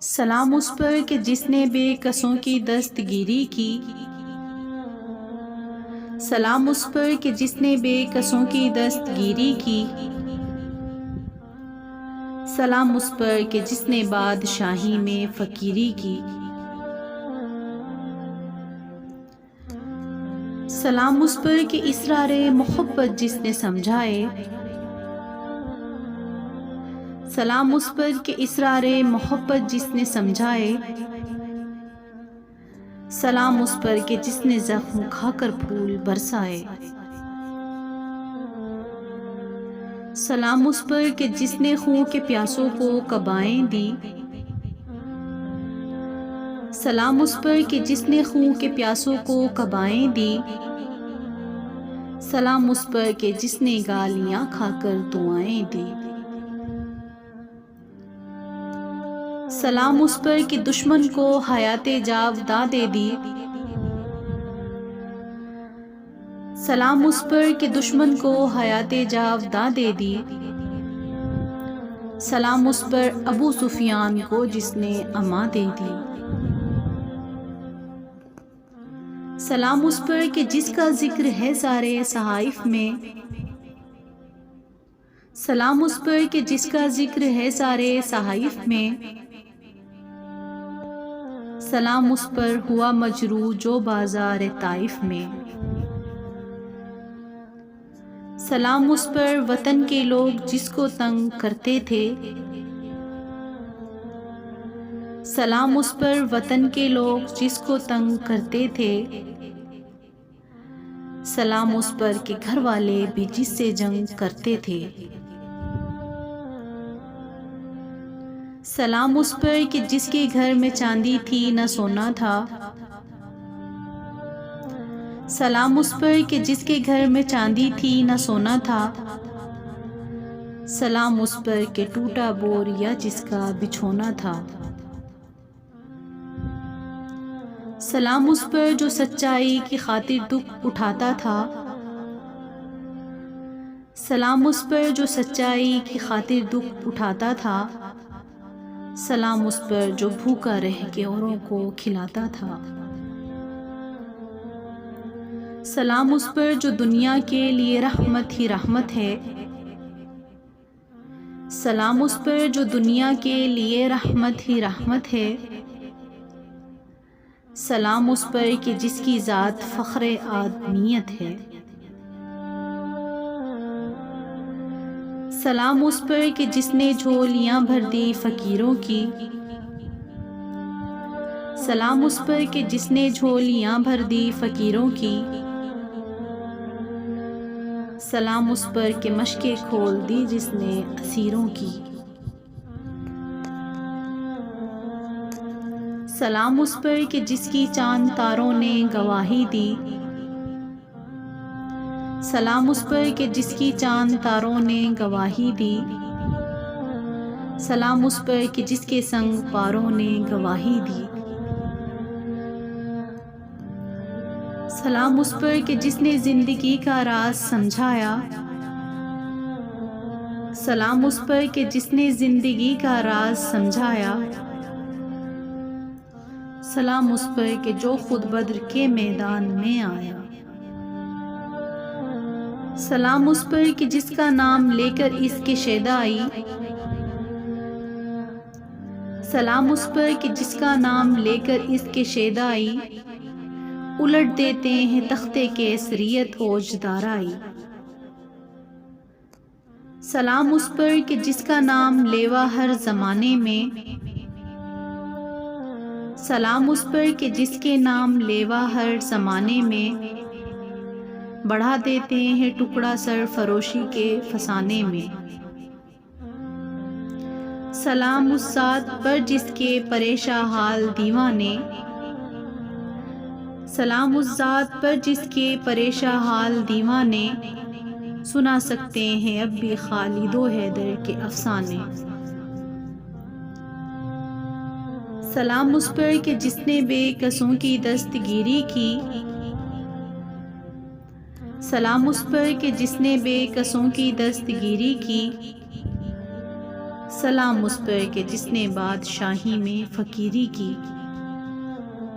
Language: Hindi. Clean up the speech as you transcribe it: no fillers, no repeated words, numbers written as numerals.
सलाम उस पर कि जिसने बेकसों की दस्तगीरी की। सलाम उस पर कि जिसने बेकसों की दस्तगीरी की। सलाम उस पर कि जिसने बादशाही में फ़कीरी की। सलाम उस पर कि इसरारे मोहब्बत जिसने समझाए। सलाम उस पर कि इसरारे मोहब्बत जिसने समझाए। सलाम उस पर कि जिसने ज़ख्म खाकर फूल बरसाए। सलाम उस पर कि जिसने खून के प्यासों को कबाएं दी। सलाम उस पर कि जिसने खून के प्यासों को कबाएं दी। सलाम उस पर कि जिसने गालियां खाकर दुआएं दी। सलाम उस पर कि दुश्मन को हयाते जावदा दे दी। सलाम उस पर कि दुश्मन को हयाते जावदा दे दी। सलाम उस पर अबू सुफियान को जिसने अमा दे दी। सलाम उस पर कि जिसका जिक्र है सारे सहाइफ में। सलाम उस पर कि जिसका जिक्र है सारे सहाइफ में। सलाम उस पर हुआ मजरू जो बाजार ताइफ में। सलाम उस पर वतन के लोग जिसको तंग करते थे। सलाम उस पर वतन के लोग जिसको तंग करते थे। सलाम उस पर कि घर वाले भी जिससे जंग करते थे। सलाम उस पर कि जिसके घर में चांदी थी न सोना था। सलाम उस पर कि जिसके घर में चांदी थी न सोना था। सलाम उस पर कि टूटा बोर या जिसका बिछोना था। सलाम उस पर जो सच्चाई की खातिर दुख उठाता था। सलाम उस पर जो सच्चाई की खातिर दुख उठाता था। सलाम उस पर जो भूखा रह के औरों को खिलाता था। सलाम उस पर जो दुनिया के लिए रहमत ही रहमत है। सलाम उस पर जो दुनिया के लिए रहमत ही रहमत है। सलाम उस पर कि जिसकी ज़ात फ़ख्र आदमियत है। सलाम उस पर कि जिसने झोलियाँ भर दी फ़कीरों की। सलाम उस पर कि जिसने झोलियाँ भर दी फ़कीरों की। सलाम उस पर कि मशकें खोल दी जिसने असीरों की। सलाम उस पर कि जिसकी चांद तारों ने गवाही दी। सलाम उस पर कि जिसकी चांद तारों ने गवाही दी। सलाम उस पर कि जिसके संग पारों ने गवाही दी। सलाम उस पर कि जिसने ज़िंदगी का राज समझाया। सलाम उस पर कि जिसने ज़िंदगी का राज समझाया। सलाम उस पर कि जो खुद बद्र के मैदान में आया। सलाम उस पर कि जिसका नाम लेकर इसके शैदा आई। सलाम उस पर कि जिसका नाम लेकर इसके शैदा आई। उलट देते हैं तख्ते केसरियत ओजदाराई। सलाम उस पर कि जिसका नाम लेवा हर ज़माने में। सलाम उस पर कि जिसके नाम लेवा हर ज़माने में। बढ़ा देते हैं टुकड़ा सर फरोशी के फसाने में। सलाम उस ज़ात पर जिसके परेशान हाल दीवाने। सलाम उस ज़ात पर जिसके परेशान हाल दीवाने। सुना सकते हैं अब भी खालिदो हैदर के अफसाने। सलाम उस पर कि जिसने बेकसों की दस्तगीरी की। सलाम उस पर कि जिसने बेकसों की दस्तगीरी की। सलाम उस पर कि जिसने बादशाही में फ़कीरी की।